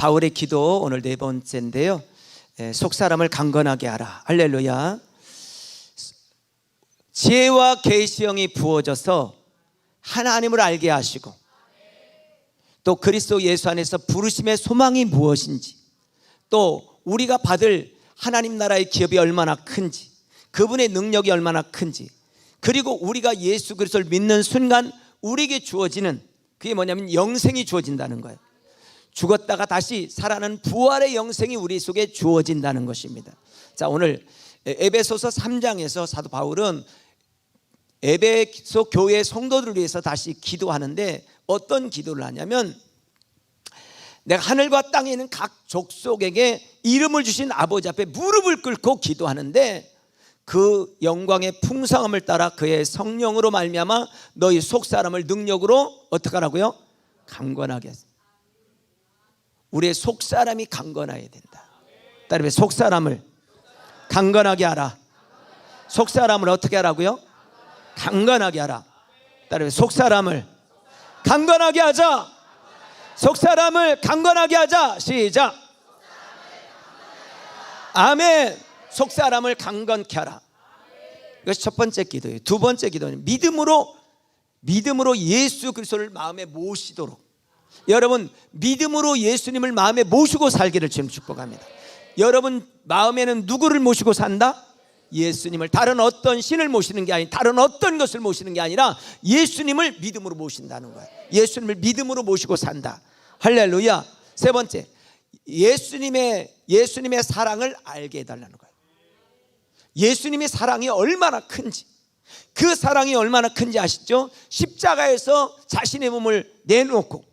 바울의 기도 오늘 네 번째인데요. 속 사람을 강건하게 하라. 할렐루야. 지혜와 계시형이 부어져서 하나님을 알게 하시고 또 그리스도 예수 안에서 부르심의 소망이 무엇인지, 또 우리가 받을 하나님 나라의 기업이 얼마나 큰지, 그분의 능력이 얼마나 큰지, 그리고 우리가 예수 그리스도를 믿는 순간 우리에게 주어지는, 그게 뭐냐면 영생이 주어진다는 거예요. 죽었다가 다시 살아나는 부활의 영생이 우리 속에 주어진다는 것입니다. 자, 오늘 에베소서 3장에서 사도 바울은 에베소 교회 성도들을 위해서 다시 기도하는데, 어떤 기도를 하냐면, 내가 하늘과 땅에 있는 각 족속에게 이름을 주신 아버지 앞에 무릎을 꿇고 기도하는데, 그 영광의 풍성함을 따라 그의 성령으로 말미암아 너희 속사람을 능력으로 어떻게 하라고요? 강건하게 하소서. 우리의 속사람이 강건해야 된다. 따라서 속사람을 강건하게 하라. 속사람을 어떻게 하라고요? 강건하게 하라. 따라서 속사람을 강건하게 하자. 속사람을 강건하게 하자. 시작. 아멘. 속사람을 강건케 하라. 이것이 첫 번째 기도예요. 두 번째 기도는 믿음으로 예수 그리스도를 마음에 모시도록. 여러분, 믿음으로 예수님을 마음에 모시고 살기를 지금 축복합니다. 여러분 마음에는 누구를 모시고 산다? 예수님을. 다른 어떤 신을 모시는 게 아니라, 다른 어떤 것을 모시는 게 아니라 예수님을 믿음으로 모신다는 거예요. 예수님을 믿음으로 모시고 산다. 할렐루야. 세 번째, 예수님의 사랑을 알게 해달라는 거예요. 예수님의 사랑이 얼마나 큰지, 그 사랑이 얼마나 큰지 아시죠? 십자가에서 자신의 몸을 내놓고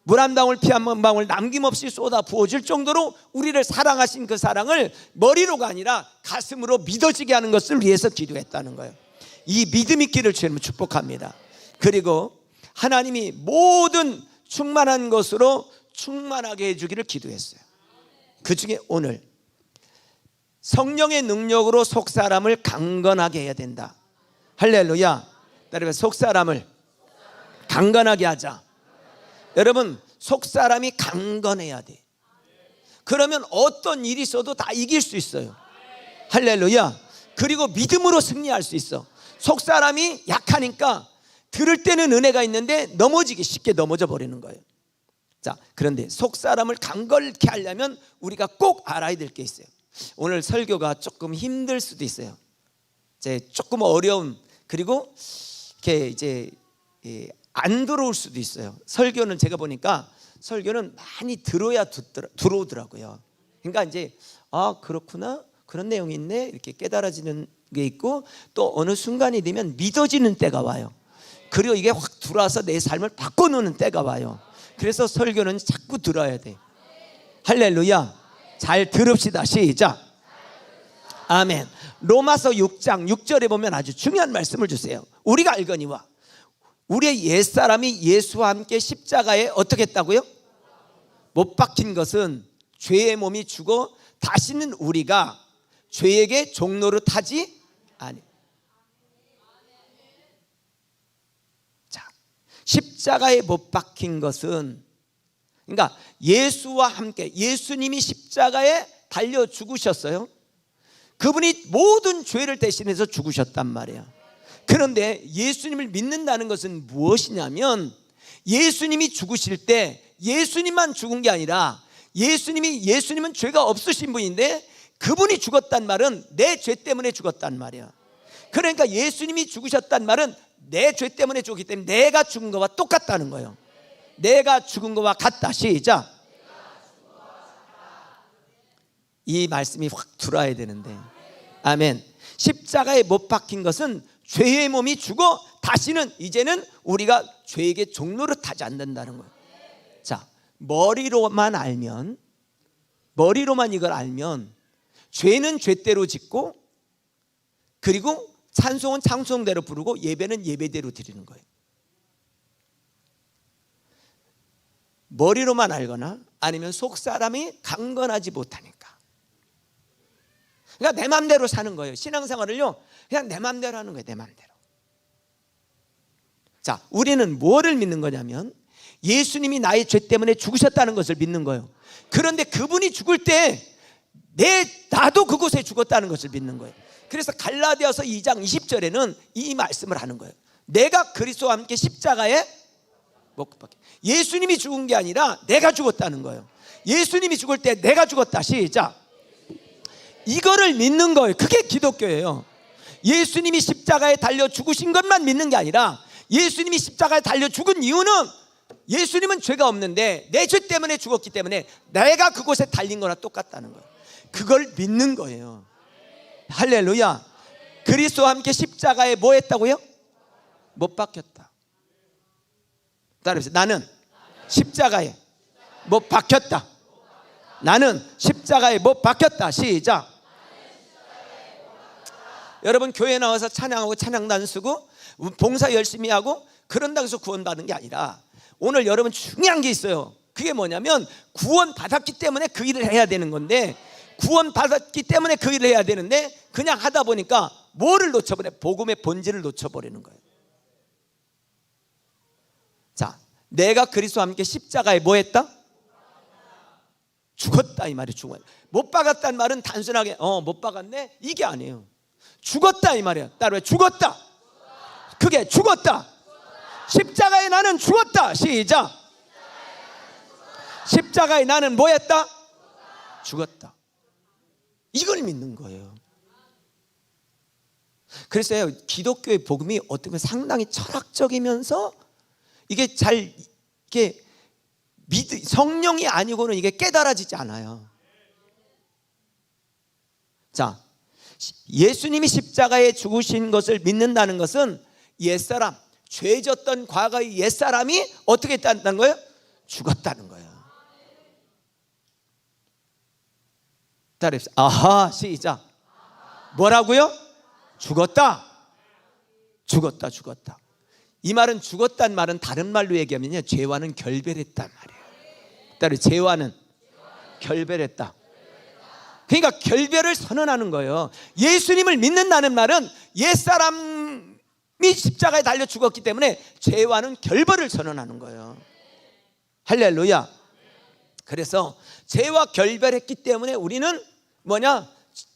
물 한 방울 피 한 방울 남김없이 쏟아 부어줄 정도로 우리를 사랑하신 그 사랑을 머리로가 아니라 가슴으로 믿어지게 하는 것을 위해서 기도했다는 거예요. 이 믿음 있기를 주님 축복합니다. 그리고 하나님이 모든 충만한 것으로 충만하게 해주기를 기도했어요. 그 중에 오늘 성령의 능력으로 속사람을 강건하게 해야 된다. 할렐루야. 따라서 속사람을 강건하게 하자. 여러분, 속사람이 강건해야 돼. 그러면 어떤 일이 있어도 다 이길 수 있어요. 할렐루야. 그리고 믿음으로 승리할 수 있어. 속사람이 약하니까 들을 때는 은혜가 있는데 넘어지기 쉽게 넘어져 버리는 거예요. 자, 그런데 속사람을 강건케 하려면 우리가 꼭 알아야 될 게 있어요. 오늘 설교가 조금 힘들 수도 있어요. 조금 어려운, 그리고 이렇게 이제 안 들어올 수도 있어요. 설교는 제가 보니까 설교는 많이 들어야 들어오더라고요. 그러니까 이제 그렇구나, 그런 내용이 있네, 이렇게 깨달아지는 게 있고, 또 어느 순간이 되면 믿어지는 때가 와요. 그리고 이게 확 들어와서 내 삶을 바꿔놓는 때가 와요. 그래서 설교는 자꾸 들어야 돼. 할렐루야. 잘 들읍시다. 시작. 아멘. 로마서 6장 6절에 보면 아주 중요한 말씀을 주세요. 우리가 알거니와 우리의 옛사람이 예수와 함께 십자가에 어떻게 했다고요? 못 박힌 것은 죄의 몸이 죽어 다시는 우리가 죄에게 종노릇 하지 아니. 자, 십자가에 못 박힌 것은, 그러니까 예수와 함께, 예수님이 십자가에 달려 죽으셨어요. 그분이 모든 죄를 대신해서 죽으셨단 말이에요. 그런데 예수님을 믿는다는 것은 무엇이냐면, 예수님이 죽으실 때 예수님만 죽은 게 아니라 예수님은 죄가 없으신 분인데 그분이 죽었단 말은 내 죄 때문에 죽었단 말이야. 그러니까 예수님이 죽으셨단 말은 내 죄 때문에 죽었기 때문에 내가 죽은 거와 똑같다는 거예요. 내가 죽은 거와 같다. 시작. 이 말씀이 확 들어와야 되는데, 아멘. 십자가에 못 박힌 것은 죄의 몸이 죽어 다시는, 이제는 우리가 죄에게 종노릇하지 않는다는 거예요. 자, 머리로만 이걸 알면 죄는 죄대로 짓고, 그리고 찬송은 찬송대로 부르고, 예배는 예배대로 드리는 거예요. 머리로만 알거나 아니면 속사람이 강건하지 못하니까. 그러니까 내 맘대로 사는 거예요. 신앙생활을요, 그냥 내 맘대로 하는 거예요. 내 맘대로. 자, 우리는 뭐를 믿는 거냐면 예수님이 나의 죄 때문에 죽으셨다는 것을 믿는 거예요. 그런데 그분이 죽을 때 나도 그곳에 죽었다는 것을 믿는 거예요. 그래서 갈라디아서 2장 20절에는 이 말씀을 하는 거예요. 내가 그리스도와 함께 십자가에 못 박혀. 예수님이 죽은 게 아니라 내가 죽었다는 거예요. 예수님이 죽을 때 내가 죽었다. 시작. 이거를 믿는 거예요. 그게 기독교예요. 예수님이 십자가에 달려 죽으신 것만 믿는 게 아니라 예수님이 십자가에 달려 죽은 이유는 예수님은 죄가 없는데 내 죄 때문에 죽었기 때문에 내가 그곳에 달린 거나 똑같다는 거예요. 그걸 믿는 거예요. 할렐루야. 그리스도와 함께 십자가에 뭐 했다고요? 못 박혔다. 따라해보세요. 나는 십자가에 못 박혔다. 나는 십자가에 못 박혔다. 시작. 여러분, 교회 나와서 찬양하고 찬양단 쓰고 봉사 열심히 하고 그런다고 해서 구원받는 게 아니라 오늘 여러분 중요한 게 있어요. 그게 뭐냐면 구원받았기 때문에 그 일을 해야 되는 건데, 구원받았기 때문에 그 일을 해야 되는데 그냥 하다 보니까 뭐를 놓쳐버려? 복음의 본질을 놓쳐버리는 거예요. 자, 내가 그리스도와 함께 십자가에 뭐 했다? 죽었다 이 말이에요. 죽었다. 못 박았다는 말은 단순하게 못 박았네 이게 아니에요. 죽었다 이 말이에요. 따로 죽었다. 그게 죽었다. 십자가에 나는 죽었다. 시작. 십자가에 나는 뭐 했다? 죽었다. 이걸 믿는 거예요. 그래서 기독교의 복음이 어떻게 보면 상당히 철학적이면서 이게 성령이 아니고는 이게 깨달아지지 않아요. 자, 예수님이 십자가에 죽으신 것을 믿는다는 것은 옛사람, 죄졌던 과거의 옛사람이 어떻게 했다는 거예요? 죽었다는 거예요. 따라해보세요. 아하, 시작. 뭐라고요? 죽었다. 죽었다, 죽었다. 이 말은 죽었다는 말은 다른 말로 얘기하면요, 죄와는 결별했단 말이에요. 따라해, 죄와는 결별했다. 그러니까 결별을 선언하는 거예요. 예수님을 믿는다는 말은 옛사람이 십자가에 달려 죽었기 때문에 죄와는 결별을 선언하는 거예요. 할렐루야. 그래서 죄와 결별했기 때문에 우리는 뭐냐?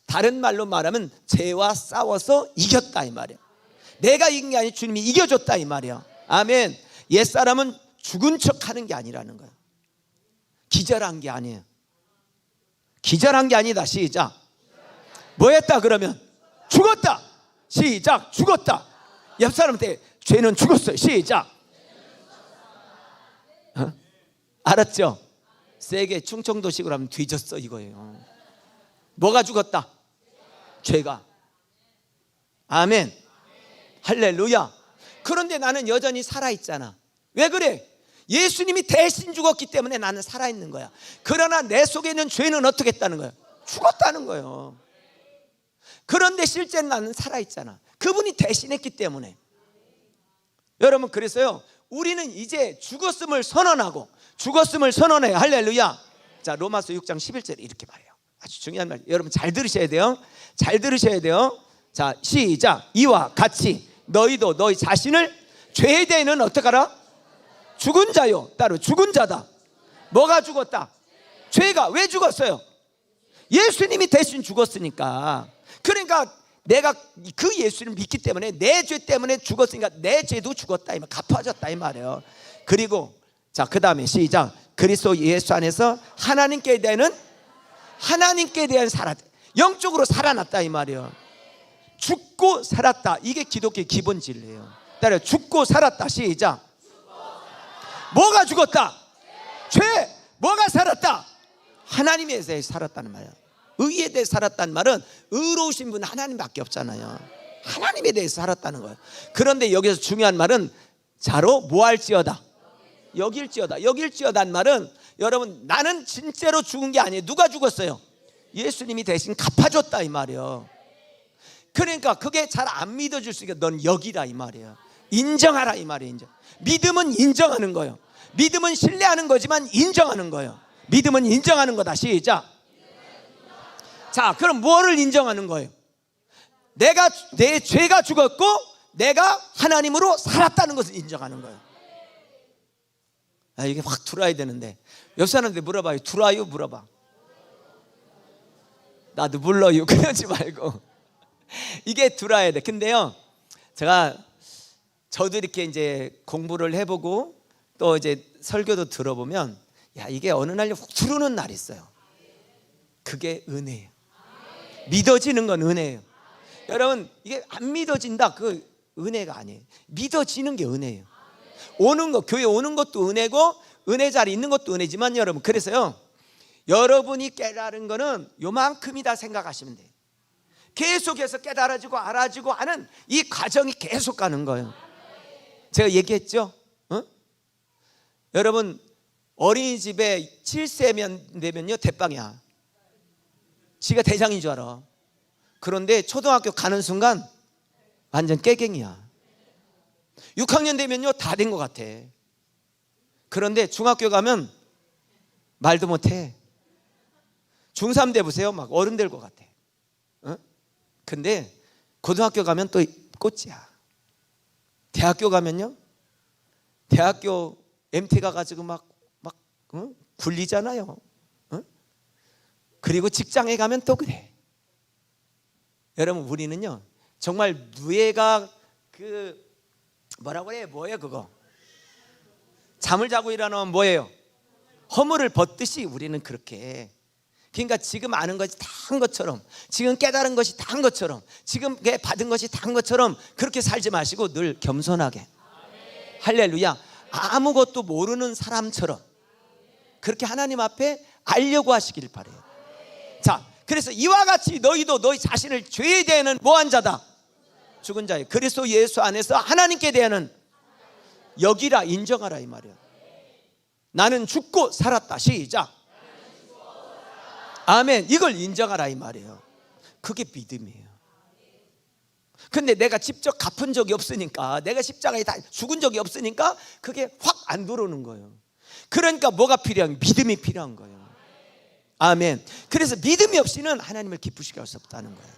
다른 말로 말하면 죄와 싸워서 이겼다 이 말이에요. 내가 이긴 게 아니라 주님이 이겨줬다 이 말이에요. 아멘. 옛사람은 죽은 척 하는 게 아니라는 거예요. 기절한 게 아니에요. 기절한 게 아니다. 시작. 뭐 했다 그러면? 죽었다. 시작. 죽었다. 옆 사람한테 죄는 죽었어요. 시작. 알았죠? 세게 충청도식으로 하면 뒤졌어 이거예요. 뭐가 죽었다? 죄가. 아멘. 할렐루야. 그런데 나는 여전히 살아있잖아. 왜 그래? 예수님이 대신 죽었기 때문에 나는 살아있는 거야. 그러나 내 속에 있는 죄는 어떻게 했다는 거야? 죽었다는 거예요. 그런데 실제 나는 살아있잖아. 그분이 대신했기 때문에. 여러분, 그래서요, 우리는 이제 죽었음을 선언하고 죽었음을 선언해요. 할렐루야. 자, 로마서 6장 11절에 이렇게 말해요. 아주 중요한 말. 여러분 잘 들으셔야 돼요. 잘 들으셔야 돼요. 자, 시작. 이와 같이 너희도 너희 자신을 죄에 대해는 어떡하라? 죽은 자요. 따로 죽은 자다. 뭐가 죽었다? 죄가. 왜 죽었어요? 예수님이 대신 죽었으니까. 그러니까 내가 그 예수를 믿기 때문에 내 죄 때문에 죽었으니까 내 죄도 죽었다 이 말, 갚아졌다 이 말이에요. 그리고 자, 그 다음에 시작. 그리스도 예수 안에서 하나님께 대한 살았다. 영적으로 살아났다 이 말이에요. 죽고 살았다. 이게 기독교의 기본 진리예요. 따라요. 죽고 살았다. 시작. 뭐가 죽었다? 죄. 뭐가 살았다? 하나님에 대해 살았다는 말이야. 의에 대해 살았다는 말은 의로우신 분은 하나님밖에 없잖아요. 하나님에 대해서 살았다는 거예요. 그런데 여기서 중요한 말은 자로 뭐 할지어다? 여길지어다. 여길지어다는 말은 여러분, 나는 진짜로 죽은 게 아니에요. 누가 죽었어요? 예수님이 대신 갚아줬다 이 말이에요. 그러니까 그게 잘 안 믿어줄 수 있게 넌 여기라 이 말이에요. 인정하라 이 말이에요. 인정. 믿음은 인정하는 거예요. 믿음은 신뢰하는 거지만 인정하는 거예요. 믿음은 인정하는 거다. 시작. 자, 그럼 뭐를 인정하는 거예요? 내 죄가 죽었고 내가 하나님으로 살았다는 것을 인정하는 거예요. 이게 확 들어와야 되는데 옆 사람한테 물어봐요. 들어와요? 물어봐. 나도 불러요. 그러지 말고 이게 들어와야 돼. 근데요, 저도 이렇게 이제 공부를 해보고 또 이제 설교도 들어보면 이게 어느 날 훅 들어오는 날이 있어요. 그게 은혜예요. 믿어지는 건 은혜예요. 여러분, 이게 안 믿어진다, 그 은혜가 아니에요. 믿어지는 게 은혜예요. 오는 거, 교회 오는 것도 은혜고 은혜 자리에 있는 것도 은혜지만 여러분, 그래서요, 여러분이 깨달은 거는 요만큼이다 생각하시면 돼요. 계속해서 깨달아지고 알아지고 하는 이 과정이 계속 가는 거예요. 제가 얘기했죠? 여러분, 어린이집에 7세면 되면요 대빵이야. 지가 대장인 줄 알아. 그런데 초등학교 가는 순간 완전 깨갱이야. 6학년 되면요 다 된 것 같아. 그런데 중학교 가면 말도 못해. 중3 돼 보세요, 막 어른 될 것 같아. 근데 고등학교 가면 또 꽃이야. 대학교 가면요, 대학교 MT 가가지고 막 굴리잖아요. 그리고 직장에 가면 또 그래. 여러분, 우리는요 정말 누에가 뭐라고 그래요? 뭐예요 그거? 잠을 자고 일어나면 뭐예요? 허물을 벗듯이 우리는 그렇게, 그러니까 지금 아는 것이 다 한 것처럼, 지금 깨달은 것이 다 한 것처럼, 지금 받은 것이 다 한 것처럼 그렇게 살지 마시고 늘 겸손하게, 할렐루야, 아무것도 모르는 사람처럼 그렇게 하나님 앞에 알려고 하시길 바래요. 자, 그래서 이와 같이 너희도 너희 자신을 죄에 대하는 뭐한 자다? 죽은 자예요. 그리스도 예수 안에서 하나님께 대하는 여기라, 인정하라 이 말이에요. 나는 죽고 살았다. 시작. 아멘. 이걸 인정하라 이 말이에요. 그게 믿음이에요. 근데 내가 직접 갚은 적이 없으니까, 내가 십자가에 다 죽은 적이 없으니까 그게 확 안 들어오는 거예요. 그러니까 뭐가 필요한? 믿음이 필요한 거예요. 아멘. 그래서 믿음이 없이는 하나님을 기쁘시게 할 수 없다는 거예요.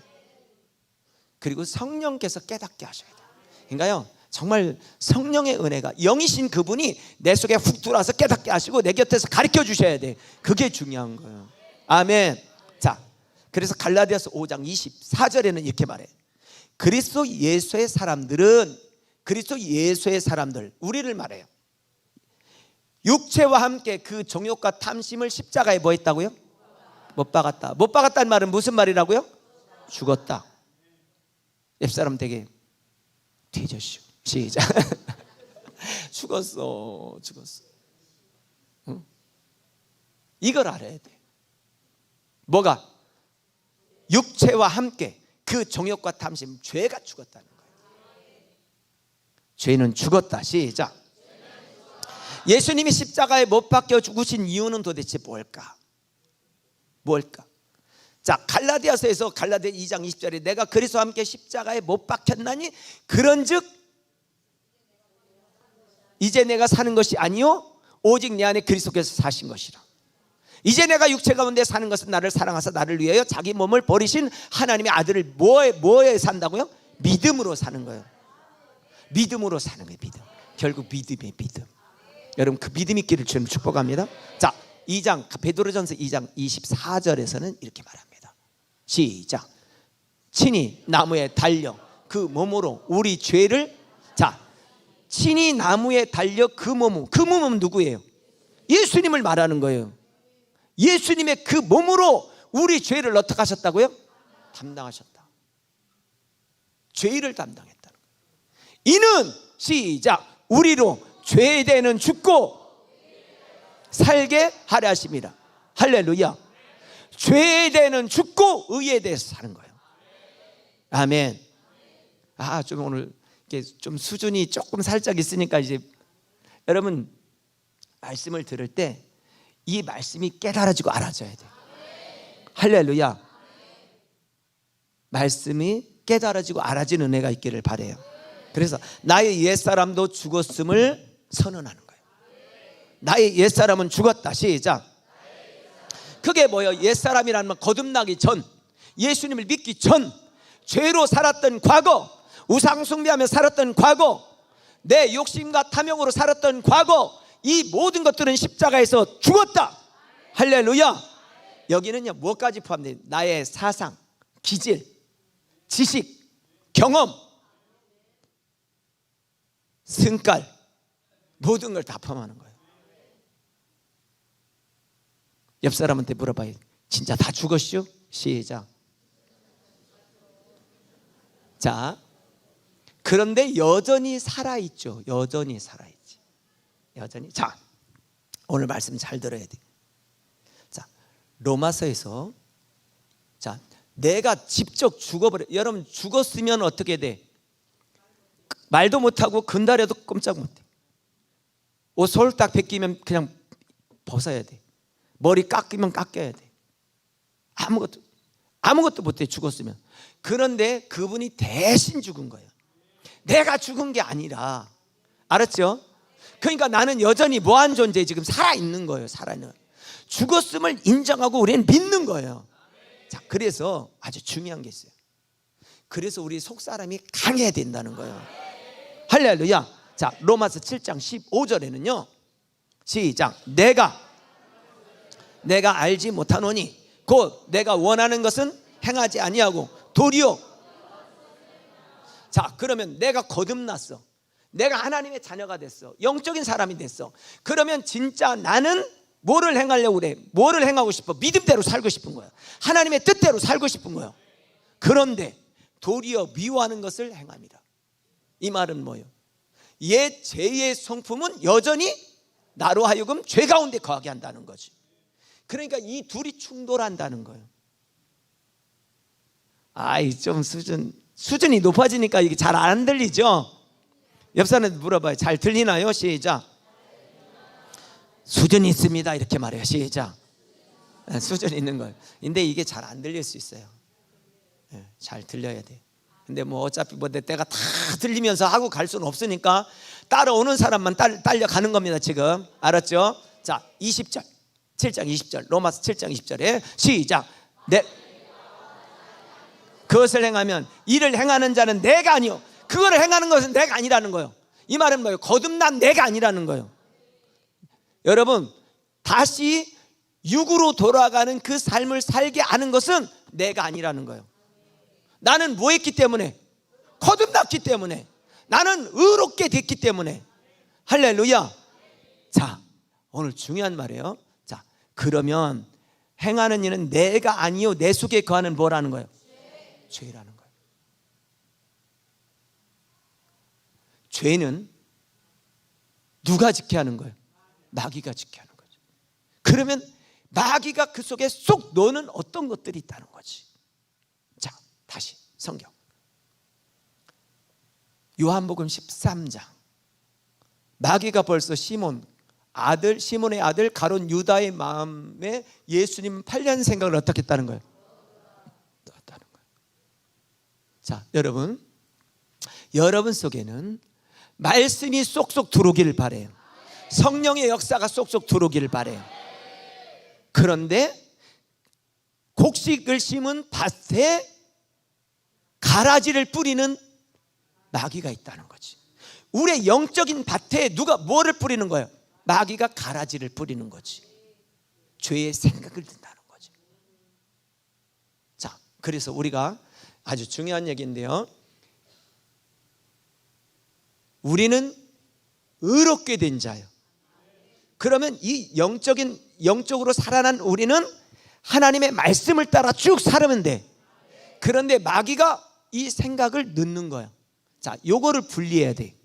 그리고 성령께서 깨닫게 하셔야 돼요. 그러니까요, 정말 성령의 은혜가, 영이신 그분이 내 속에 훅 들어와서 깨닫게 하시고 내 곁에서 가르쳐 주셔야 돼. 그게 중요한 거예요. 아멘. 자, 그래서 갈라디아서 5장 24절에는 이렇게 말해. 그리스도 예수의 사람들은, 그리스도 예수의 사람들, 우리를 말해요. 육체와 함께 그 정욕과 탐심을 십자가에 뭐 했다고요? 못 박았다. 못 박았다는 말은 무슨 말이라고요? 죽었다. 옆사람 되게 뒤져시오. 시작. 죽었어. 응? 이걸 알아야 돼. 뭐가? 육체와 함께 그 정욕과 탐심, 죄가 죽었다는 거예요. 죄는 죽었다. 시작. 예수님이 십자가에 못 박혀 죽으신 이유는 도대체 뭘까? 자, 갈라디아서에서 갈라디아 2장 20절에 내가 그리스도와 함께 십자가에 못 박혔나니 그런즉 이제 내가 사는 것이 아니요 오직 내 안에 그리스도께서 사신 것이라. 이제 내가 육체 가운데 사는 것은 나를 사랑하사 나를 위하여 자기 몸을 버리신 하나님의 아들을 뭐에 산다고요? 믿음으로 사는 거예요. 믿음으로 사는 거예요. 믿음. 결국 믿음의 믿음. 여러분, 그 믿음 있기를 주님 축복합니다. 자, 2장 베드로전서 2장 24절에서는 이렇게 말합니다. 시작. 친히 나무에 달려 그 몸으로 우리 죄를, 자, 친히 나무에 달려 그 몸은 누구예요? 예수님을 말하는 거예요. 예수님의 그 몸으로 우리 죄를 어떻게 하셨다고요? 담당하셨다. 죄를 담당했다는 거예요. 이는 시작. 우리로 죄에 대해는 죽고 살게 하려 하심이라. 할렐루야. 죄에 대해는 죽고 의에 대해서 사는 거예요. 아멘. 좀 오늘 이게 좀 수준이 조금 살짝 있으니까 이제 여러분 말씀을 들을 때 이 말씀이 깨달아지고 알아져야 돼요. 할렐루야. 말씀이 깨달아지고 알아지는 은혜가 있기를 바라요. 그래서 나의 옛사람도 죽었음을 선언하는 거예요. 나의 옛사람은 죽었다. 시작. 그게 뭐예요? 옛사람이라는 건 거듭나기 전, 예수님을 믿기 전, 죄로 살았던 과거, 우상 숭배하며 살았던 과거, 내 욕심과 탐욕으로 살았던 과거, 이 모든 것들은 십자가에서 죽었다. 할렐루야. 여기는요 무엇까지 포함돼요? 나의 사상, 기질, 지식, 경험, 승깔, 모든 걸 다 포함하는 거예요. 옆 사람한테 물어봐요. 진짜 다 죽었죠? 시작. 자, 그런데 여전히 살아있죠. 여전히 살아있지. 여전히. 자, 오늘 말씀 잘 들어야 돼. 자, 로마서에서 자, 내가 직접 죽어버려. 여러분 죽었으면 어떻게 돼? 말도 못하고 근달에도 꼼짝 못해. 옷 솔딱 벗기면 그냥 벗어야 돼. 머리 깎이면 깎여야 돼. 아무것도 못해 죽었으면. 그런데 그분이 대신 죽은 거예요. 내가 죽은 게 아니라. 알았죠? 그러니까 나는 여전히 뭐한 존재, 지금 살아있는 거예요. 살아있는. 죽었음을 인정하고 우리는 믿는 거예요. 자, 그래서 아주 중요한 게 있어요. 그래서 우리 속사람이 강해야 된다는 거예요. 할렐루야. 자, 로마서 7장 15절에는요 시작. 내가 알지 못하노니 곧 내가 원하는 것은 행하지 아니하고 도리어. 자, 그러면 내가 거듭났어. 내가 하나님의 자녀가 됐어. 영적인 사람이 됐어. 그러면 진짜 나는 뭐를 행하려고 그래? 뭐를 행하고 싶어? 믿음대로 살고 싶은 거야. 하나님의 뜻대로 살고 싶은 거야. 그런데 도리어 미워하는 것을 행합니다. 이 말은 뭐예요? 옛 죄의 성품은 여전히 나로 하여금 죄 가운데 거하게 한다는 거지. 그러니까 이 둘이 충돌한다는 거예요. 아이, 좀 수준이 높아지니까 이게 잘 안 들리죠? 옆 사람한테 물어봐요. 잘 들리나요? 시작. 수준이 있습니다. 이렇게 말해요. 시작. 수준이 있는 거예요. 근데 이게 잘 안 들릴 수 있어요. 잘 들려야 돼. 근데 뭐 어차피 뭐 내가 다 들리면서 하고 갈 수는 없으니까 따라오는 사람만 딸려가는 겁니다. 지금 알았죠? 자, 20절 7장 20절 로마서 7장 20절에 시작. 그것을 행하면 이를 행하는 자는 내가 아니요. 그거를 행하는 것은 내가 아니라는 거예요. 이 말은 뭐예요? 거듭난 내가 아니라는 거예요. 여러분, 다시 육으로 돌아가는 그 삶을 살게 하는 것은 내가 아니라는 거예요. 나는 뭐 했기 때문에? 거듭났기 때문에. 나는 의롭게 됐기 때문에. 할렐루야. 자, 오늘 중요한 말이에요. 자, 그러면 행하는 일은 내가 아니요 내 속에 거하는 뭐라는 거예요? 죄라는 거예요. 죄는 누가 짓게 하는 거예요? 마귀가 짓게 하는 거죠. 그러면 마귀가 그 속에 쏙 넣는 어떤 것들이 있다는 거지. 자, 다시 성경 요한복음 13장. 마귀가 벌써 시몬의 아들 가룟 유다의 마음에 예수님 8년 생각을 어떻게 했다는 거예요? 넣었다는 거예요. 자, 여러분 속에는 말씀이 쏙쏙 들어오기를 바래요. 성령의 역사가 쏙쏙 들어오기를 바래요. 그런데 곡식을 심은 밭에 가라지를 뿌리는 마귀가 있다는 거지. 우리의 영적인 밭에 누가 뭐를 뿌리는 거예요? 마귀가 가라지를 뿌리는 거지. 죄의 생각을 든다는 거지. 자, 그래서 우리가 아주 중요한 얘기인데요, 우리는 의롭게 된 자예요. 그러면 이 영적으로 살아난 우리는 하나님의 말씀을 따라 쭉 살면 돼. 그런데 마귀가 이 생각을 넣는 거야. 자, 요거를 분리해야 돼.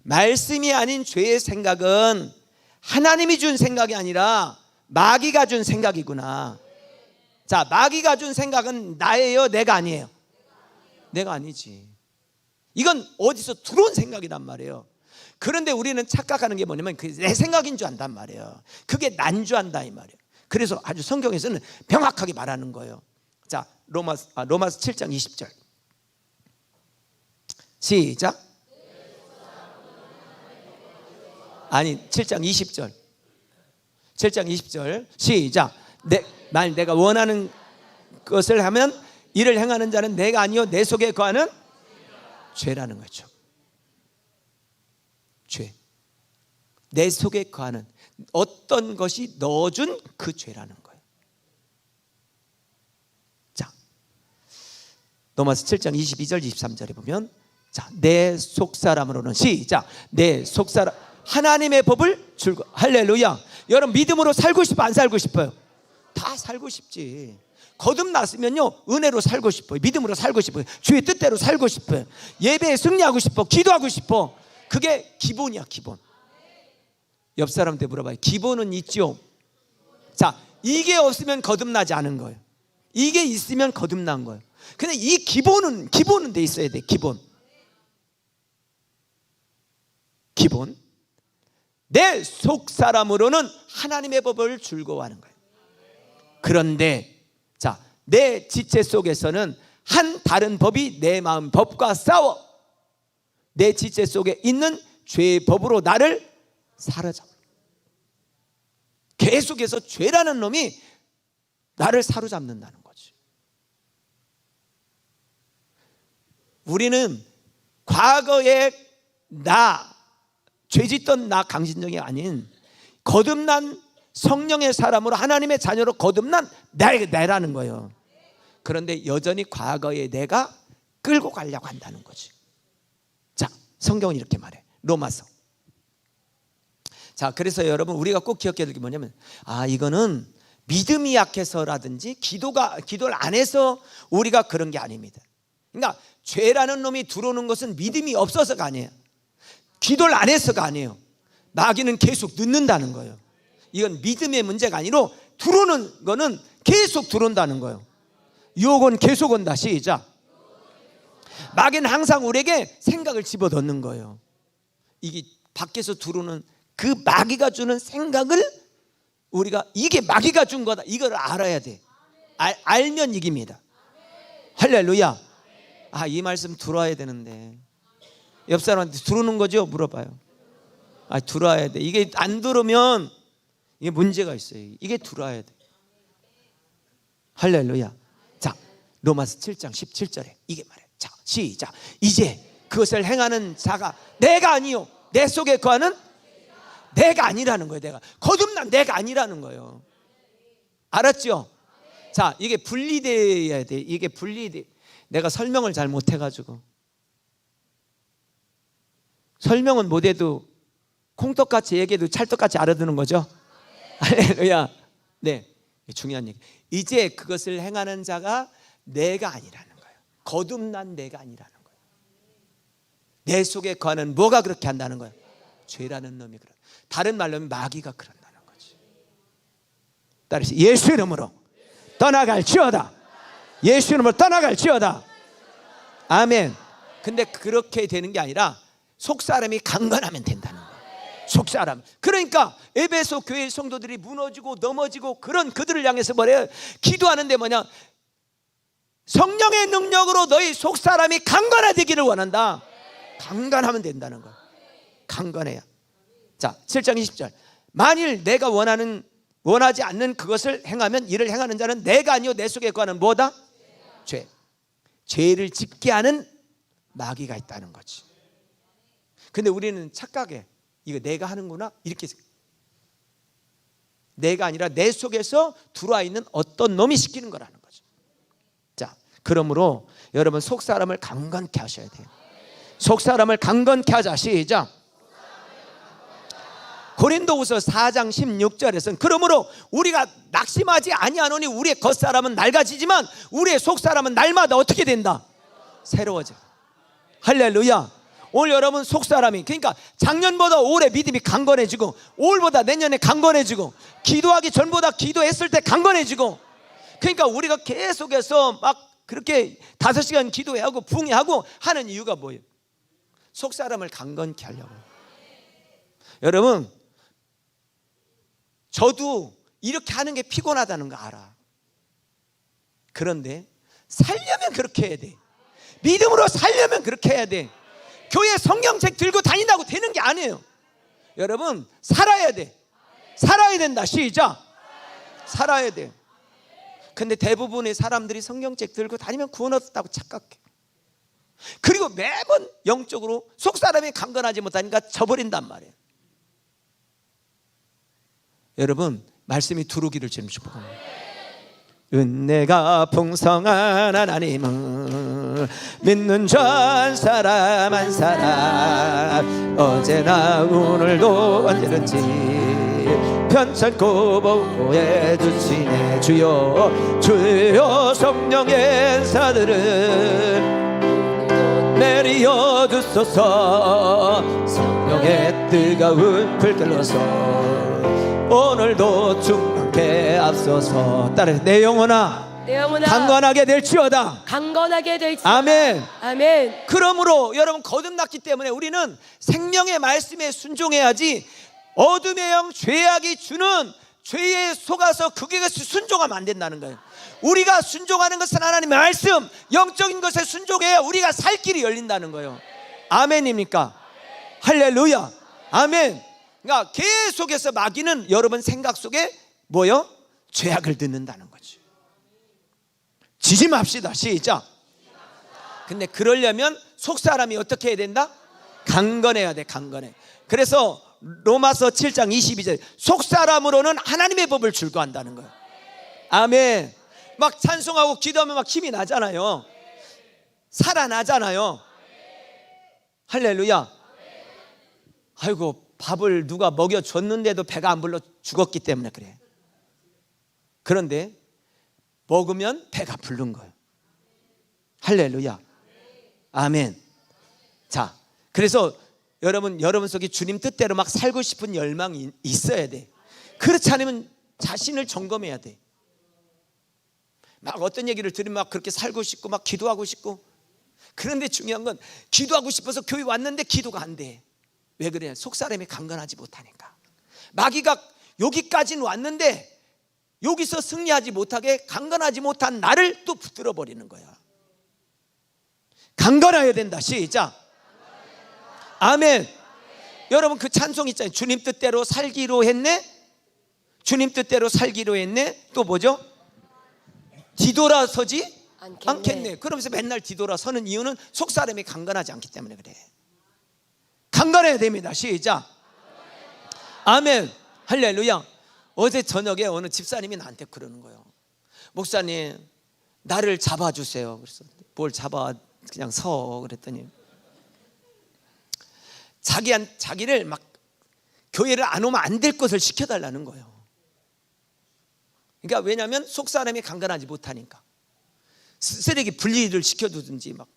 말씀이 아닌 죄의 생각은 하나님이 준 생각이 아니라 마귀가 준 생각이구나. 자, 마귀가 준 생각은 나예요, 내가 아니에요? 내가 아니지. 이건 어디서 들어온 생각이란 말이에요. 그런데 우리는 착각하는 게 뭐냐면 그게 내 생각인 줄 안단 말이에요. 그게 난주한다 이 말이에요. 그래서 아주 성경에서는 명확하게 말하는 거예요. 자, 로마서 7장 20절 시작. 아니, 7장 20절 7장 20절 시작. 내가 원하는 것을 하면 이를 행하는 자는 내가 아니요 내 속에 거하는 죄라는 거죠. 죄. 내 속에 거하는 어떤 것이 넣어준 그 죄라는 거예요. 자, 로마서 7장 22절 23절에 보면, 자, 내 속사람으로는, 시작, 내 속사람, 하나님의 법을 줄고. 할렐루야. 여러분 믿음으로 살고 싶어 안 살고 싶어요? 다 살고 싶지. 거듭났으면요 은혜로 살고 싶어요. 믿음으로 살고 싶어요. 주의 뜻대로 살고 싶어요. 예배에 승리하고 싶어. 기도하고 싶어. 그게 기본이야, 기본. 옆 사람한테 물어봐요. 기본은 있죠? 자, 이게 없으면 거듭나지 않은 거예요. 이게 있으면 거듭난 거예요. 근데 이 기본은 돼 있어야 돼. 기본. 내 속사람으로는 하나님의 법을 즐거워하는 거예요. 그런데 자, 내 지체 속에서는 한 다른 법이 내 마음 법과 싸워 내 지체 속에 있는 죄의 법으로 나를 사로잡아. 계속해서 죄라는 놈이 나를 사로잡는다는 거지. 우리는 과거의 죄짓던 강신정이 아닌 거듭난 성령의 사람으로 하나님의 자녀로 거듭난 내라는 거예요. 그런데 여전히 과거의 내가 끌고 가려고 한다는 거지. 자, 성경은 이렇게 말해. 로마서. 자, 그래서 여러분 우리가 꼭 기억해야 될 게 뭐냐면, 이거는 믿음이 약해서라든지 기도를 안 해서 우리가 그런 게 아닙니다. 그러니까 죄라는 놈이 들어오는 것은 믿음이 없어서가 아니에요. 기도를 안 해서가 아니에요. 마귀는 계속 늦는다는 거예요. 이건 믿음의 문제가 아니라 들어오는 거는 계속 들어온다는 거예요. 유혹은 계속 온다. 시작. 마귀는 항상 우리에게 생각을 집어넣는 거예요. 이게 밖에서 들어오는 그 마귀가 주는 생각을 우리가 이게 마귀가 준 거다, 이걸 알아야 돼. 알면 이깁니다. 할렐루야. 이 말씀 들어야 되는데 옆 사람한테 들어오는 거죠? 물어봐요. 들어야 돼. 이게 안 들으면 이게 문제가 있어요. 이게 들어야 돼. 할렐루야. 자, 로마서 7장 17절에 이게 말해. 자, 시작. 이제 그것을 행하는 자가 내가 아니요 내 속에 거하는 내가 아니라는 거예요. 내가 거듭난 내가 아니라는 거예요. 알았죠? 자, 이게 분리돼야 돼. 이게 분리돼. 내가 설명을 잘 못해가지고 설명은 못해도 콩떡같이 얘기해도 찰떡같이 알아듣는 거죠. 할렐루야. 네, 중요한 얘기. 이제 그것을 행하는 자가 내가 아니라는 거예요. 거듭난 내가 아니라는 거예요. 내 속에 거하는 뭐가 그렇게 한다는 거예요? 죄라는 놈이 그런. 다른 말로 하면 마귀가 그런다는 거지. 따라서 예수 이름으로 떠나갈지어다. 예수 이름으로 떠나갈지어다. 아멘. 근데 그렇게 되는 게 아니라 속사람이 강건하면 된다는 거예요. 속사람. 그러니까 에베소 교회 성도들이 무너지고 넘어지고 그런 그들을 향해서 뭐래요? 기도하는데 뭐냐? 성령의 능력으로 너희 속사람이 강건해지기를 원한다. 강건하면 된다는 거예요. 강건해야. 자, 7장 20절. 만일 내가 원하지 않는 그것을 행하면 이를 행하는 자는 내가 아니요 내 속에 거하는 뭐다? 죄. 죄를 짓게 하는 마귀가 있다는 거지. 근데 우리는 착각해. 이거 내가 하는구나 이렇게. 내가 아니라 내 속에서 들어와 있는 어떤 놈이 시키는 거라는 거죠. 자, 그러므로 여러분 속사람을 강건케 하셔야 돼요. 속사람을 강건케 하자. 시작. 고린도후서 4장 16절에서는 그러므로 우리가 낙심하지 아니하노니 우리의 겉사람은 낡아지지만 우리의 속사람은 날마다 어떻게 된다? 새로워져. 할렐루야. 오늘 여러분 속사람이, 그러니까 작년보다 올해 믿음이 강건해지고 올보다 내년에 강건해지고 기도하기 전보다 기도했을 때 강건해지고, 그러니까 우리가 계속해서 막 그렇게 5시간 기도하고 붕해하고 하는 이유가 뭐예요? 속사람을 강건케 하려고. 여러분 저도 이렇게 하는 게 피곤하다는 거 알아. 그런데 살려면 그렇게 해야 돼. 믿음으로 살려면 그렇게 해야 돼. 교회 성경책 들고 다닌다고 되는 게 아니에요. 여러분 살아야 돼. 살아야 된다. 시작. 살아야 돼. 근데 대부분의 사람들이 성경책 들고 다니면 구원 얻었다고 착각해. 그리고 매번 영적으로 속사람이 강건하지 못하니까 져버린단 말이에요. 여러분 말씀이 두루기를 지금 축복합니다. 은혜가 풍성한 하나님은 믿는 전 사람 한 사람 어제나 오늘도 언제든지 편찮고 보호해 주시네. 주여 주여 성령의 은사들을 내리어 주소서. 성령의 뜨거운 불길로서 오늘도 충만케 앞서서. 따라 내 영혼아 강건하게 될지어다. 강건하게 될지어다. 아멘. 아멘. 그러므로 여러분 거듭났기 때문에 우리는 생명의 말씀에 순종해야지 어둠의 영 죄악이 주는 죄에 속아서 그게 순종하면 안 된다는 거예요. 우리가 순종하는 것은 하나님의 말씀, 영적인 것에 순종해야 우리가 살 길이 열린다는 거예요. 아멘입니까? 할렐루야. 아멘. 그러니까 계속해서 마귀는 여러분 생각 속에 뭐요? 죄악을 듣는다는 거죠. 지지 맙시다. 시작. 근데 그러려면 속사람이 어떻게 해야 된다? 강건해야 돼. 강건해. 그래서 로마서 7장 22절 속사람으로는 하나님의 법을 즐거워한다는 거예요. 아멘. 막 찬송하고 기도하면 막 힘이 나잖아요. 살아나잖아요. 할렐루야. 아이고 밥을 누가 먹여줬는데도 배가 안 불러 죽었기 때문에 그래. 그런데 먹으면 배가 부른 거예요. 할렐루야. 아멘. 자, 그래서 여러분 속에 주님 뜻대로 막 살고 싶은 열망이 있어야 돼. 그렇지 않으면 자신을 점검해야 돼. 막 어떤 얘기를 들으면 막 그렇게 살고 싶고 막 기도하고 싶고. 그런데 중요한 건 기도하고 싶어서 교회 왔는데 기도가 안 돼. 왜 그래? 속사람이 강건하지 못하니까. 마귀가 여기까지는 왔는데 여기서 승리하지 못하게 강건하지 못한 나를 또 붙들어 버리는 거야. 강건해야 된다. 시작. 아멘. 여러분 그 찬송 있잖아요. 주님 뜻대로 살기로 했네. 주님 뜻대로 살기로 했네. 또 뭐죠? 뒤돌아서지 않겠네. 그러면서 맨날 뒤돌아서는 이유는 속사람이 강건하지 않기 때문에 그래. 강건해야 됩니다. 시작. 아멘. 할렐루야. 어제 저녁에 어느 집사님이 나한테 그러는 거예요. 목사님 나를 잡아주세요. 그래서 뭘 잡아? 그냥 서. 그랬더니 자기를 막 교회를 안 오면 안 될 것을 시켜달라는 거예요. 그러니까 왜냐하면 속사람이 강건하지 못하니까. 쓰레기 분리를 시켜두든지 막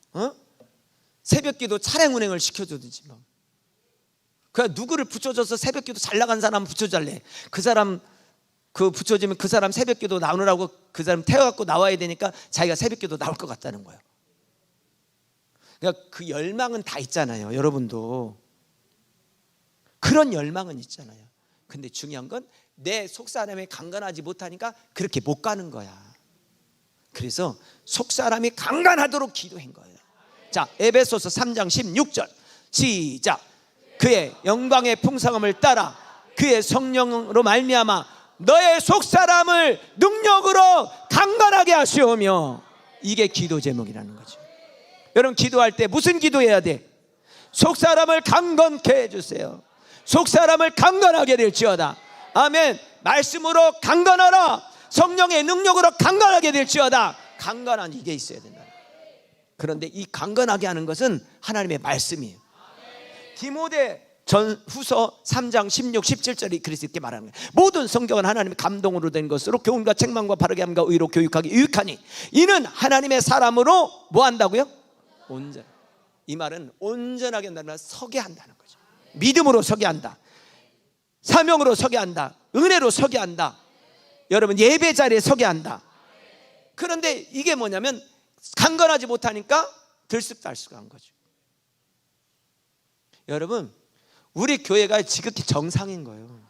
새벽기도 차량 운행을 시켜두든지 막. 그냥 누구를 붙여줘서 새벽기도 잘 나간 사람 붙여달래. 그 사람 붙여주면 그 사람 새벽기도 나오느라고 그 사람 태워갖고 나와야 되니까 자기가 새벽기도 나올 것 같다는 거예요. 그러니까 그 열망은 다 있잖아요. 여러분도 그런 열망은 있잖아요. 근데 중요한 건 내 속사람이 강건하지 못하니까 그렇게 못 가는 거야. 그래서 속사람이 강건하도록 기도한 거예요. 자, 에베소서 3장 16절 시작. 그의 영광의 풍성함을 따라 그의 성령으로 말미암아 너의 속사람을 능력으로 강건하게 하시오며. 이게 기도 제목이라는 거죠. 여러분 기도할 때 무슨 기도해야 돼? 속사람을 강건케 해주세요. 속사람을 강건하게 될지어다. 아멘. 말씀으로 강건하라. 성령의 능력으로 강건하게 될지어다. 강건한 이게 있어야 된다. 그런데 이 강건하게 하는 것은 하나님의 말씀이에요. 디모데 전후서 3장 16, 17절이 그래서 이렇게 말하는 거예요. 모든 성경은 하나님의 감동으로 된 것으로 교훈과 책망과 바르게 함과 의로 교육하기 유익하니 이는 하나님의 사람으로 뭐 한다고요? 온전. 이 말은 온전하게 한다는 서게 한다는 거죠. 믿음으로 서게 한다. 사명으로 서게 한다. 은혜로 서게 한다. 여러분 예배 자리에 서게 한다. 그런데 이게 뭐냐면 강건하지 못하니까 들쑥달쑥한 거죠. 여러분 우리 교회가 지극히 정상인 거예요.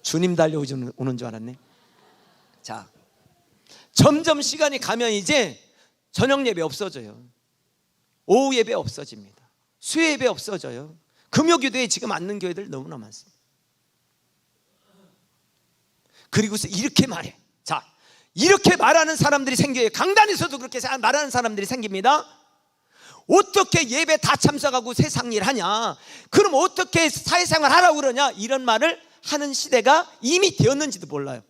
주님 달려오는 줄 알았네. 자, 점점 시간이 가면 이제 저녁 예배 없어져요. 오후 예배 없어집니다. 수요 예배 없어져요. 금요기도에 지금 앉는 교회들 너무나 많습니다. 그리고서 이렇게 말해. 자, 이렇게 말하는 사람들이 생겨요. 강단에서도 그렇게 말하는 사람들이 생깁니다. 어떻게 예배 다 참석하고 세상 일 하냐, 그럼 어떻게 사회생활 하라고 그러냐, 이런 말을 하는 시대가 이미 되었는지도 몰라요.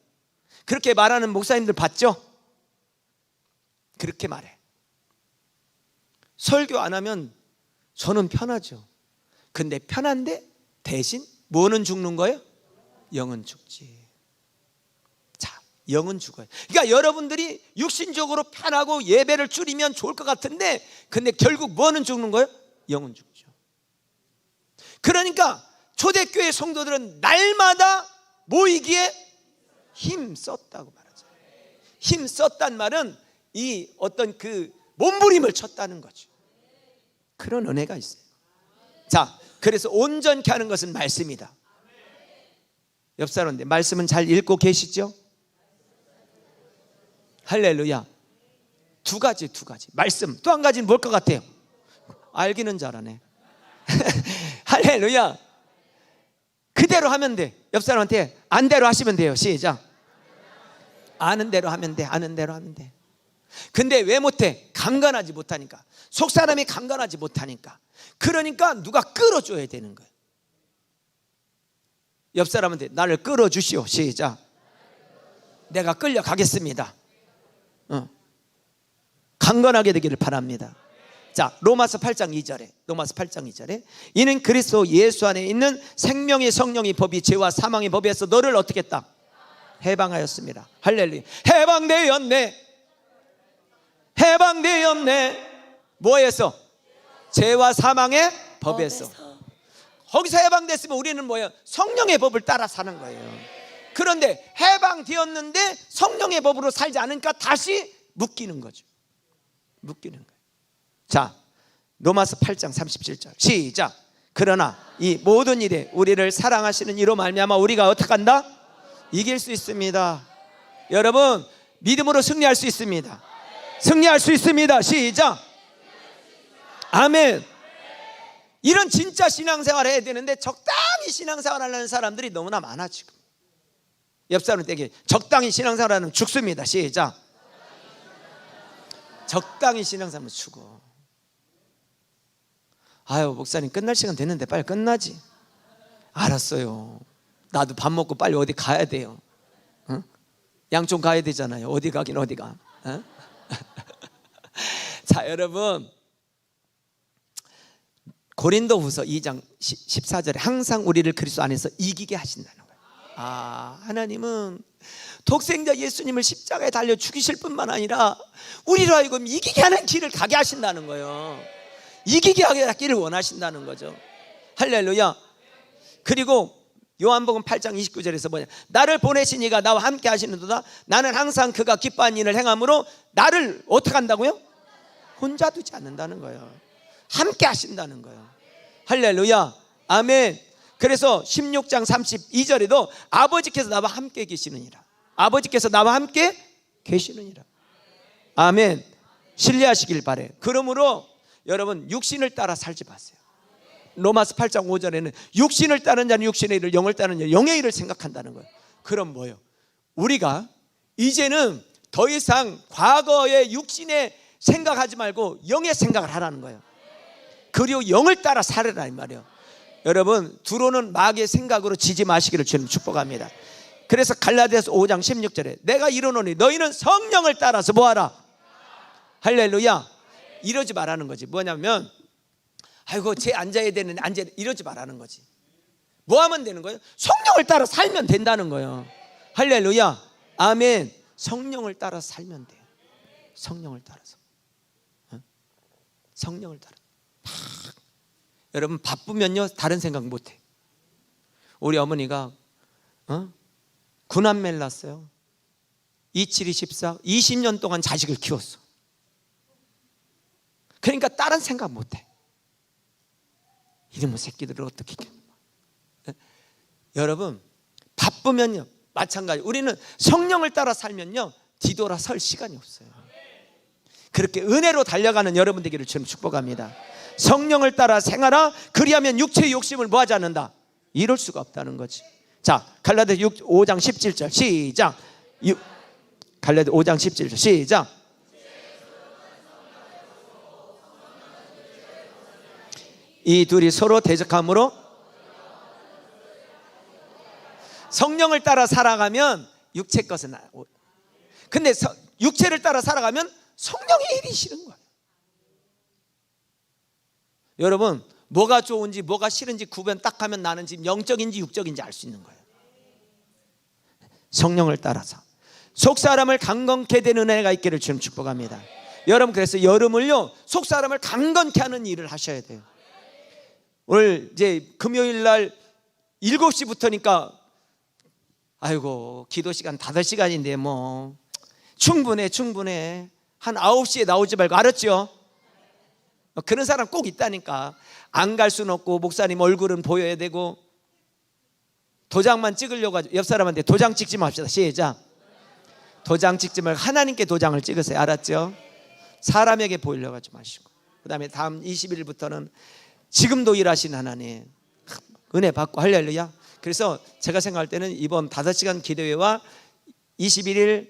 그렇게 말하는 목사님들 봤죠? 그렇게 말해. 설교 안 하면 저는 편하죠. 근데 편한데 대신 뭐는 죽는 거예요? 영은 죽지. 자, 영은 죽어요. 그러니까 여러분들이 육신적으로 편하고 예배를 줄이면 좋을 것 같은데, 근데 결국 뭐는 죽는 거예요? 영은 죽죠. 그러니까 초대교회 성도들은 날마다 모이기에 힘 썼다고 말하죠. 힘 썼단 말은 이 어떤 그 몸부림을 쳤다는 거죠. 그런 은혜가 있어요. 자, 그래서 온전케 하는 것은 말씀이다. 옆 사람인데 말씀은 잘 읽고 계시죠? 할렐루야. 두 가지 말씀. 또 한 가지는 뭘 것 같아요? 알기는 잘하네. 할렐루야. 그대로 하면 돼. 옆 사람한테 안 대로 하시면 돼요. 시작. 아는 대로 하면 돼. 아는 대로 하면 돼. 근데 왜 못해? 강건하지 못하니까. 속 사람이 강건하지 못하니까. 그러니까 누가 끌어줘야 되는 거예요. 옆 사람한테 나를 끌어주시오. 시작. 내가 끌려가겠습니다. 강건하게 되기를 바랍니다. 자, 로마서 8장 2절에 이는 그리스도 예수 안에 있는 생명의 성령의 법이 죄와 사망의 법에서 너를 어떻게 했다? 해방하였습니다. 할렐루야. 해방되었네. 뭐에서? 죄와 사망의 법에서. 거기서 해방됐으면 우리는 뭐예요? 성령의 법을 따라 사는 거예요. 그런데 해방되었는데 성령의 법으로 살지 않으니까 다시 묶이는 거죠. 묶이는 거예요. 자, 로마서 8장 37절 시작. 그러나 이 모든 일에 우리를 사랑하시는 이로 말미암아 우리가 어떻게 한다? 이길 수 있습니다. 여러분, 믿음으로 승리할 수 있습니다. 승리할 수 있습니다. 시작. 아멘. 이런 진짜 신앙생활 해야 되는데 적당히 신앙생활 하려는 사람들이 너무나 많아. 지금 옆 사람에게 적당히 신앙생활 하면 죽습니다. 시작. 적당히 신앙생활 하면 죽어. 아유, 목사님 끝날 시간 됐는데 빨리 끝나지. 알았어요. 나도 밥 먹고 빨리 어디 가야 돼요. 응? 양촌 가야 되잖아요. 어디 가긴 어디가. 응? 자, 여러분, 고린도후서 2장 14절에 항상 우리를 그리스도 안에서 이기게 하신다는 거예요. 아, 하나님은 독생자 예수님을 십자가에 달려 죽이실 뿐만 아니라 우리로 하여금 이기게 하는 길을 가게 하신다는 거예요. 이기게 하기를 원하신다는 거죠. 할렐루야. 그리고 요한복음 8장 29절에서 뭐냐, 나를 보내신 이가 나와 함께 하시는도다. 나는 항상 그가 기뻐한 일을 행함으로 나를 어떻게 한다고요? 혼자 두지 않는다는 거예요. 함께 하신다는 거예요. 할렐루야. 아멘. 그래서 16장 32절에도 아버지께서 나와 함께 계시느니라. 아버지께서 나와 함께 계시느니라. 아멘. 신뢰하시길 바래요. 그러므로 여러분, 육신을 따라 살지 마세요. 로마서 8장 5절에는 육신을 따르는 자는 육신의 일을, 영을 따르는 자는 영의 일을 생각한다는 거예요. 그럼 뭐예요? 우리가 이제는 더 이상 과거의 육신의 생각하지 말고 영의 생각을 하라는 거예요. 그리고 영을 따라 살으라 이 말이에요. 여러분, 들어오는 마귀의 생각으로 지지 마시기를 주님 축복합니다. 그래서 갈라디아서 5장 16절에 내가 이르노니 너희는 성령을 따라서 뭐하라? 할렐루야. 이러지 말라는 거지. 뭐냐면 아이고 쟤 앉아야 되는데 앉아야 돼, 이러지 말라는 거지. 뭐 하면 되는 거예요? 성령을 따라 살면 된다는 거예요. 할렐루야. 아멘. 성령을 따라 살면 돼요. 성령을 따라서. 성령을 따라. 여러분, 바쁘면요 다른 생각 못해. 우리 어머니가 구남매를 낳았어요. 2724 20년 동안 자식을 키웠어. 그러니까 다른 생각 못해. 이놈의 새끼들을 어떻게 키워. 여러분, 바쁘면요 마찬가지. 우리는 성령을 따라 살면요 뒤돌아 설 시간이 없어요. 그렇게 은혜로 달려가는 여러분 되기를 주님 축복합니다. 성령을 따라 생활하. 그리하면 육체의 욕심을 뭐하지 않는다? 이룰 수가 없다는 거지. 자, 갈라디아 5장 17절 시작. 갈라디아 5장 17절 시작. 이 둘이 서로 대적함으로 성령을 따라 살아가면 육체 것은 나요. 근데 육체를 따라 살아가면 성령의 일이 싫은 거예요. 여러분, 뭐가 좋은지 뭐가 싫은지 구분 딱 하면 나는 지금 영적인지 육적인지 알 수 있는 거예요. 성령을 따라서 속 사람을 강건케 되는 은혜가 있기를 주님 축복합니다. 여러분, 그래서 여름을요 속 사람을 강건케 하는 일을 하셔야 돼요. 오늘 이제 금요일 날 7시부터니까 아이고 기도 시간 5시간인데 뭐 충분해 한 9시에 나오지 말고, 알았죠? 그런 사람 꼭 있다니까. 안 갈 수는 없고 목사님 얼굴은 보여야 되고 도장만 찍으려고 하죠. 옆 사람한테 도장 찍지 맙시다. 시작. 도장 찍지 말고 하나님께 도장을 찍으세요. 알았죠? 사람에게 보이려고 하지 마시고. 그 다음에 다음 21일부터는 지금도 일하시는 하나님 은혜 받고 할렐루야. 그래서 제가 생각할 때는 이번 5시간 기도회와 21일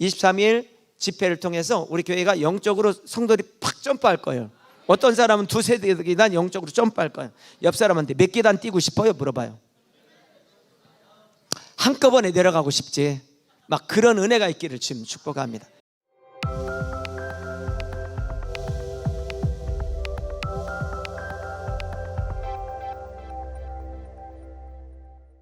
23일 집회를 통해서 우리 교회가 영적으로 성도들이 팍 점프할 거예요. 어떤 사람은 2-3계단 영적으로 점프할 거예요. 옆 사람한테 몇 계단 뛰고 싶어요? 물어봐요. 한꺼번에 내려가고 싶지. 막 그런 은혜가 있기를 지금 축복합니다.